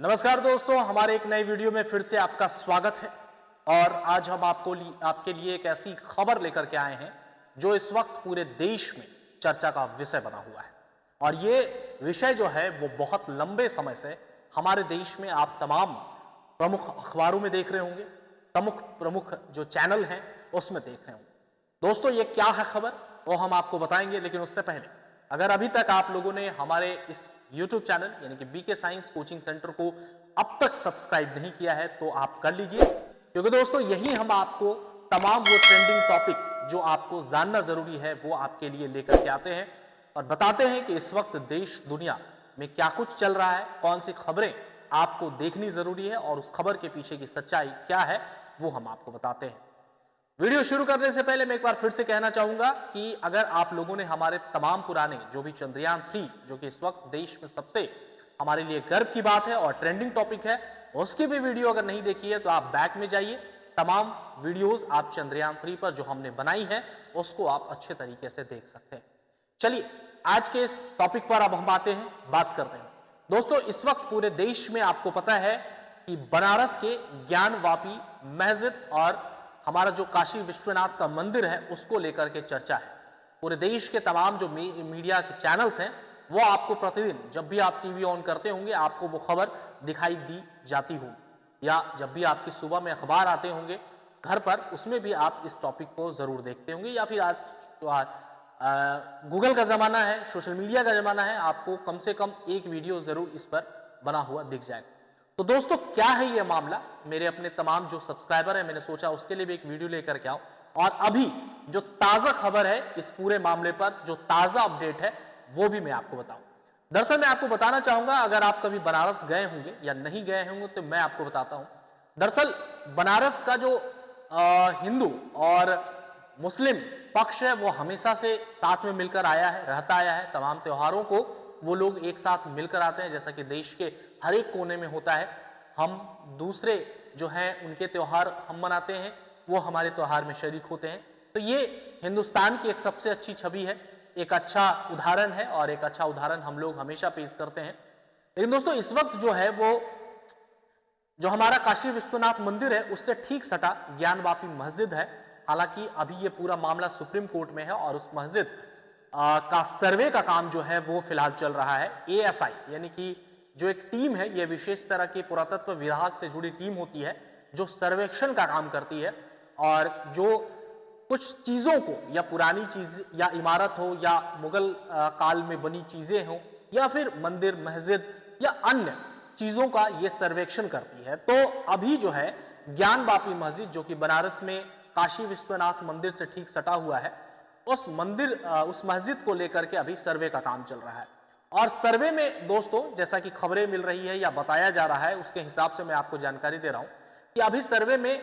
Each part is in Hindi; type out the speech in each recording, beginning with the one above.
नमस्कार दोस्तों, हमारे एक नए वीडियो में फिर से आपका स्वागत है। और आज हम आपके लिए एक ऐसी खबर लेकर के आए हैं जो इस वक्त पूरे देश में चर्चा का विषय बना हुआ है। और ये विषय जो है वो बहुत लंबे समय से हमारे देश में आप तमाम प्रमुख अखबारों में देख रहे होंगे, प्रमुख जो चैनल हैं उसमें देख रहे होंगे। दोस्तों, ये क्या है खबर वो हम आपको बताएंगे, लेकिन उससे पहले अगर अभी तक आप लोगों ने हमारे इस YouTube चैनल यानी कि बीके साइंस कोचिंग सेंटर को अब तक सब्सक्राइब नहीं किया है तो आप कर लीजिए, क्योंकि दोस्तों यही हम आपको तमाम वो ट्रेंडिंग टॉपिक जो आपको जानना जरूरी है वो आपके लिए लेकर के आते हैं और बताते हैं कि इस वक्त देश दुनिया में क्या कुछ चल रहा है, कौन सी खबरें आपको देखनी जरूरी है और उस खबर के पीछे की सच्चाई क्या है वो हम आपको बताते हैं। वीडियो शुरू करने से पहले मैं एक बार फिर से कहना चाहूंगा कि अगर आप लोगों ने हमारे तमाम पुराने जो भी चंद्रयान 3 जो कि इस वक्त देश में सबसे हमारे लिए गर्व की बात है और ट्रेंडिंग टॉपिक है, उसकी भी वीडियो अगर नहीं देखी है तो आप बैक में जाइए। तमाम वीडियोस आप चंद्रयान 3 पर जो हमने बनाई है उसको आप अच्छे तरीके से देख सकते हैं। चलिए आज के इस टॉपिक पर अब हम बात करते हैं। दोस्तों, इस वक्त पूरे देश में आपको पता है कि बनारस के ज्ञानवापी मस्जिद और हमारा जो काशी विश्वनाथ का मंदिर है उसको लेकर के चर्चा है। पूरे देश के तमाम जो मीडिया के चैनल्स हैं वो आपको प्रतिदिन जब भी आप टीवी ऑन करते होंगे आपको वो खबर दिखाई दी जाती होगी, या जब भी आपकी सुबह में अखबार आते होंगे घर पर उसमें भी आप इस टॉपिक को जरूर देखते होंगे, या फिर आज तो गूगल का जमाना है, सोशल मीडिया का जमाना है, आपको कम से कम एक वीडियो जरूर इस पर बना हुआ दिख जाएगा। तो दोस्तों, क्या है ये मामला, मेरे अपने तमाम जो सब्सक्राइबर है मैंने सोचा उसके लिए भी एक वीडियो लेकर के आऊं और अभी जो ताजा खबर है इस पूरे मामले पर, जो ताजा अपडेट है वो भी मैं आपको बताऊं। दरअसल मैं आपको बताना चाहूंगा, अगर आप कभी बनारस गए होंगे या नहीं गए होंगे तो मैं आपको बताता हूं। दरअसल बनारस का जो हिंदू और मुस्लिम पक्ष है वो हमेशा से साथ में मिलकर रहता आया है। तमाम त्योहारों को वो लोग एक साथ मिलकर आते हैं, जैसा कि देश के हर एक कोने में होता है। हम दूसरे जो हैं उनके त्योहार हम मनाते हैं, वो हमारे त्योहार में शरीक होते हैं। तो ये हिंदुस्तान की एक सबसे अच्छी छवि है, एक अच्छा उदाहरण है और एक अच्छा उदाहरण हम लोग हमेशा पेश करते हैं। लेकिन दोस्तों, इस वक्त जो है वो जो हमारा काशी विश्वनाथ मंदिर है उससे ठीक सटा ज्ञानवापी मस्जिद है। हालांकि अभी ये पूरा मामला सुप्रीम कोर्ट में है और उस मस्जिद का सर्वे का काम जो है वो फिलहाल चल रहा है। एएसआई यानी कि जो एक टीम है, ये विशेष तरह की पुरातत्व विभाग से जुड़ी टीम होती है जो सर्वेक्षण का काम करती है और जो कुछ चीजों को, या पुरानी चीज या इमारत हो या मुगल काल में बनी चीजें हो या फिर मंदिर मस्जिद या अन्य चीजों का ये सर्वेक्षण करती है। तो अभी जो है ज्ञानवापी मस्जिद जो कि बनारस में काशी विश्वनाथ मंदिर से ठीक सटा हुआ है, उस मस्जिद को लेकर के अभी सर्वे का काम चल रहा है। और सर्वे में दोस्तों, जैसा कि खबरें मिल रही है या बताया जा रहा है उसके हिसाब से मैं आपको जानकारी दे रहा हूं कि अभी सर्वे में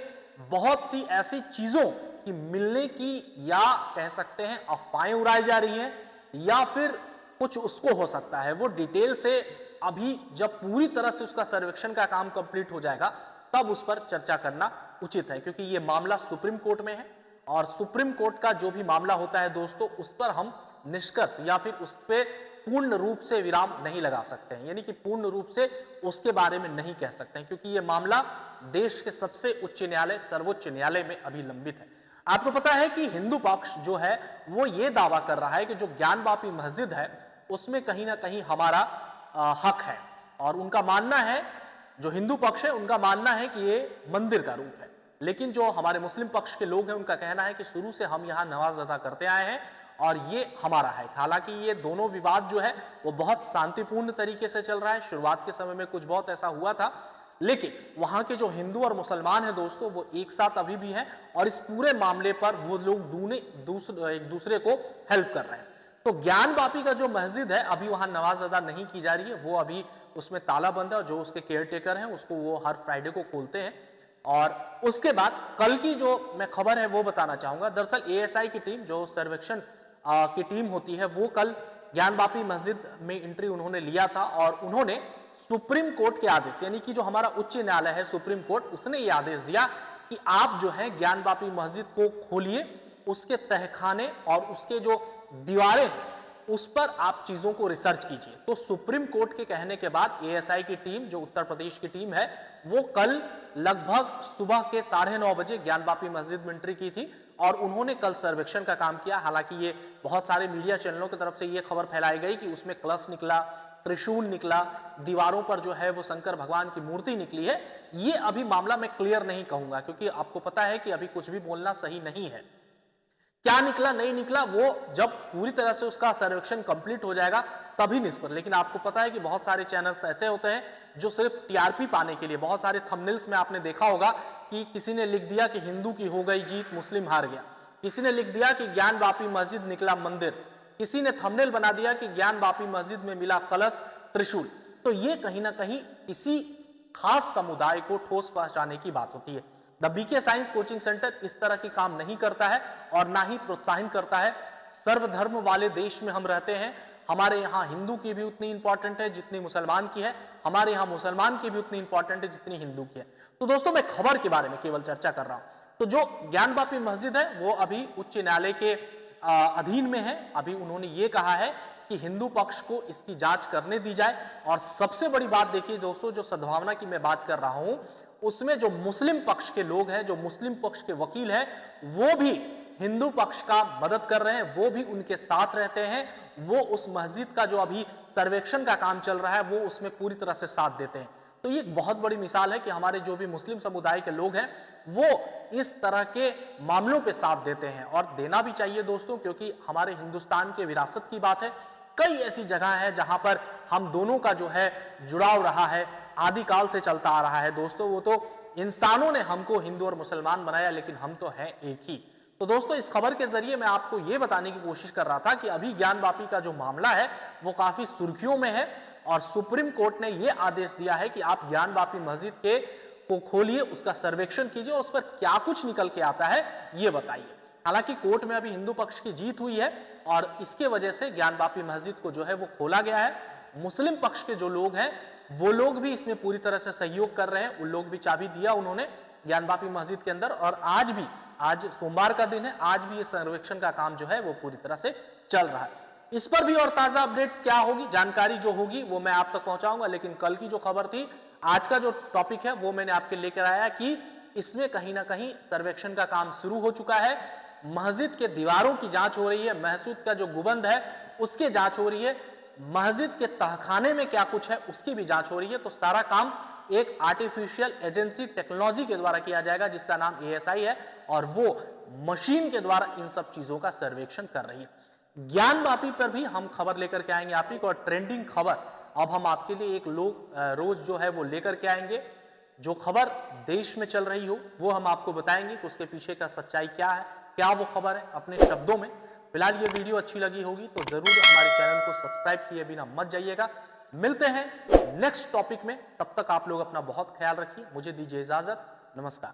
बहुत सी ऐसी चीजों की मिलने की, या कह सकते हैं अफवाहें उड़ाई जा रही हैं, या फिर कुछ उसको हो सकता है वो डिटेल से अभी जब पूरी तरह से उसका सर्वेक्षण का काम कंप्लीट हो जाएगा तब उस पर चर्चा करना उचित है, क्योंकि ये मामला सुप्रीम कोर्ट में है और सुप्रीम कोर्ट का जो भी मामला होता है दोस्तों उस पर हम निष्कर्ष या फिर उस पर पूर्ण रूप से विराम नहीं लगा सकते हैं, यानी कि पूर्ण रूप से उसके बारे में नहीं कह सकते हैं, क्योंकि यह मामला देश के सबसे उच्च न्यायालय सर्वोच्च न्यायालय में अभी लंबित है। आपको पता है कि हिंदू पक्ष जो है वो ये दावा कर रहा है कि जो ज्ञानवापी मस्जिद है उसमें कहीं ना कहीं हमारा हक है, और उनका मानना है, जो हिंदू पक्ष है उनका मानना है कि ये मंदिर का रूप है। लेकिन जो हमारे मुस्लिम पक्ष के लोग हैं उनका कहना है कि शुरू से हम यहाँ नमाज अदा करते आए हैं और ये हमारा है। हालांकि ये दोनों विवाद जो है वो बहुत शांतिपूर्ण तरीके से चल रहा है। शुरुआत के समय में कुछ बहुत ऐसा हुआ था, लेकिन वहां के जो हिंदू और मुसलमान हैं दोस्तों वो एक साथ अभी भी हैं और इस पूरे मामले पर वो लोग एक दूसरे को हेल्प कर रहे हैं। तो ज्ञानवापी का जो मस्जिद है अभी वहां नमाज अदा नहीं की जा रही है, वो अभी उसमें ताला बंद है और जो उसके केयर टेकर हैं उसको वो हर फ्राइडे को खोलते हैं। और उसके बाद कल की जो मैं खबर है वो बताना चाहूंगा। दरअसल एएसआई की टीम, जो सर्वेक्षण की टीम होती है, वो कल ज्ञानवापी मस्जिद में एंट्री उन्होंने लिया था और उन्होंने सुप्रीम कोर्ट के आदेश, यानी कि जो हमारा उच्च न्यायालय है सुप्रीम कोर्ट, उसने ये आदेश दिया कि आप जो है ज्ञानवापी मस्जिद को खोलिए, उसके तहखाने और उसके जो दीवारें हैं उस पर आप चीजों को रिसर्च कीजिए। तो सुप्रीम कोर्ट के कहने के बाद एएसआई की टीम, जो उत्तर प्रदेश की टीम है, वो कल लगभग सुबह के 9:30 बजे ज्ञानवापी मस्जिद में एंट्री की थी और उन्होंने कल सर्वेक्षण का काम किया। हालांकि ये बहुत सारे मीडिया चैनलों की तरफ से ये खबर फैलाई गई कि उसमें कलश निकला, त्रिशूल निकला, दीवारों पर जो है वो शंकर भगवान की मूर्ति निकली है। ये अभी मामला मैं क्लियर नहीं कहूंगा, क्योंकि आपको पता है कि अभी कुछ भी बोलना सही नहीं है। क्या निकला नहीं निकला वो जब पूरी तरह से उसका सर्वेक्षण कंप्लीट हो जाएगा तभी निष्पन्न। लेकिन आपको पता है कि बहुत सारे चैनल्स ऐसे होते हैं जो सिर्फ टीआरपी पाने के लिए, बहुत सारे थंबनेल्स में आपने देखा होगा कि किसी ने लिख दिया कि हिंदू की हो गई जीत, मुस्लिम हार गया, किसी ने लिख दिया कि ज्ञानवापी मस्जिद निकला मंदिर, किसी ने थंबनेल बना दिया कि ज्ञानवापी मस्जिद में मिला कलश, त्रिशूल। तो ये कहीं ना कहीं किसी खास समुदाय को ठोस पहुंचाने की बात होती है। The BK science coaching centre इस तरह के काम नहीं करता है और ना ही प्रोत्साहन करता है। सर्वधर्म वाले देश में हम रहते हैं। हमारे यहाँ हिंदू की भी उतनी इंपॉर्टेंट है जितनी मुसलमान की है, हमारे यहाँ मुसलमान की भी उतनी इंपॉर्टेंट है जितनी हिंदू की है। तो दोस्तों, मैं खबर के बारे में केवल चर्चा कर रहा हूं। तो जो ज्ञानवापी मस्जिद है वो अभी उच्च न्यायालय के अधीन में है। अभी उन्होंने ये कहा है कि हिंदू पक्ष को इसकी जांच करने दी जाए। और सबसे बड़ी बात देखिए दोस्तों, जो सद्भावना की मैं बात कर रहा हूं, उसमें जो मुस्लिम पक्ष के लोग हैं, जो मुस्लिम पक्ष के वकील हैं, वो भी हिंदू पक्ष का मदद कर रहे हैं, वो भी उनके साथ रहते हैं। वो उस मस्जिद का जो अभी सर्वेक्षण का काम चल रहा है वो उसमें पूरी तरह से साथ देते हैं। तो ये एक बहुत बड़ी मिसाल है कि हमारे जो भी मुस्लिम समुदाय के लोग हैं वो इस तरह के मामलों पे साथ देते हैं, और देना भी चाहिए दोस्तों, क्योंकि हमारे हिंदुस्तान के विरासत की बात है। कई ऐसी जगह है जहां पर हम दोनों का जो है जुड़ाव रहा है, आदिकाल से चलता आ रहा है दोस्तों। वो तो इंसानों ने हमको हिंदू और मुसलमान बनाया, लेकिन हम तो हैं एक ही। तो दोस्तों, इस खबर के जरिए मैं आपको ये बताने की कोशिश कर रहा था कि अभी ज्ञानवापी का जो मामला है वो काफी सुर्खियों में है, और सुप्रीम कोर्ट ने यह आदेश दिया है कि आप ज्ञानवापी मस्जिद के को खोलिए, उसका सर्वेक्षण कीजिए और उस पर क्या कुछ निकल के आता है ये बताइए। हालांकि कोर्ट में अभी हिंदू पक्ष की जीत हुई है और इसके वजह से ज्ञानवापी मस्जिद को जो है वो खोला गया है। मुस्लिम पक्ष के जो लोग हैं वो लोग भी इसमें पूरी तरह से सहयोग कर रहे हैं। उन लोग भी चाबी दिया उन्होंने ज्ञानवापी मस्जिद के अंदर, और आज सोमवार का दिन है, आज भी ये सर्वेक्षण का काम जो है वो पूरी तरह से चल रहा है। इस पर भी और ताजा अपडेट्स क्या होगी, जानकारी जो होगी वो मैं आप तक पहुंचाऊंगा। लेकिन कल की जो खबर थी, आज का जो टॉपिक है वो मैंने आपके लेकर आया कि इसमें कहीं ना कहीं सर्वेक्षण का काम शुरू हो चुका है। मस्जिद के दीवारों की जांच हो रही है, मस्जिद का जो गुबंद है उसकी जांच हो रही है, मस्जिद के तहखाने में क्या कुछ है उसकी भी जांच हो रही है। तो सारा काम एक आर्टिफिशियल एजेंसी टेक्नोलॉजी के द्वारा किया जाएगा जिसका नाम एएसआई है, और वो मशीन के द्वारा इन सब चीजों का सर्वेक्षण कर रही है। ज्ञानवापी पर भी हम खबर लेकर के आएंगे आप ही को, और ट्रेंडिंग खबर अब हम आपके लिए एक रोज जो है वो लेकर के आएंगे। जो खबर देश में चल रही हो वो हम आपको बताएंगे कि उसके पीछे का सच्चाई क्या है, क्या वो खबर है अपने शब्दों में। फिलहाल ये वीडियो अच्छी लगी होगी तो जरूर हमारे चैनल को सब्सक्राइब किए बिना मत जाइएगा। मिलते हैं नेक्स्ट टॉपिक में, तब तक आप लोग अपना बहुत ख्याल रखिए। मुझे दीजिए इजाजत, नमस्कार।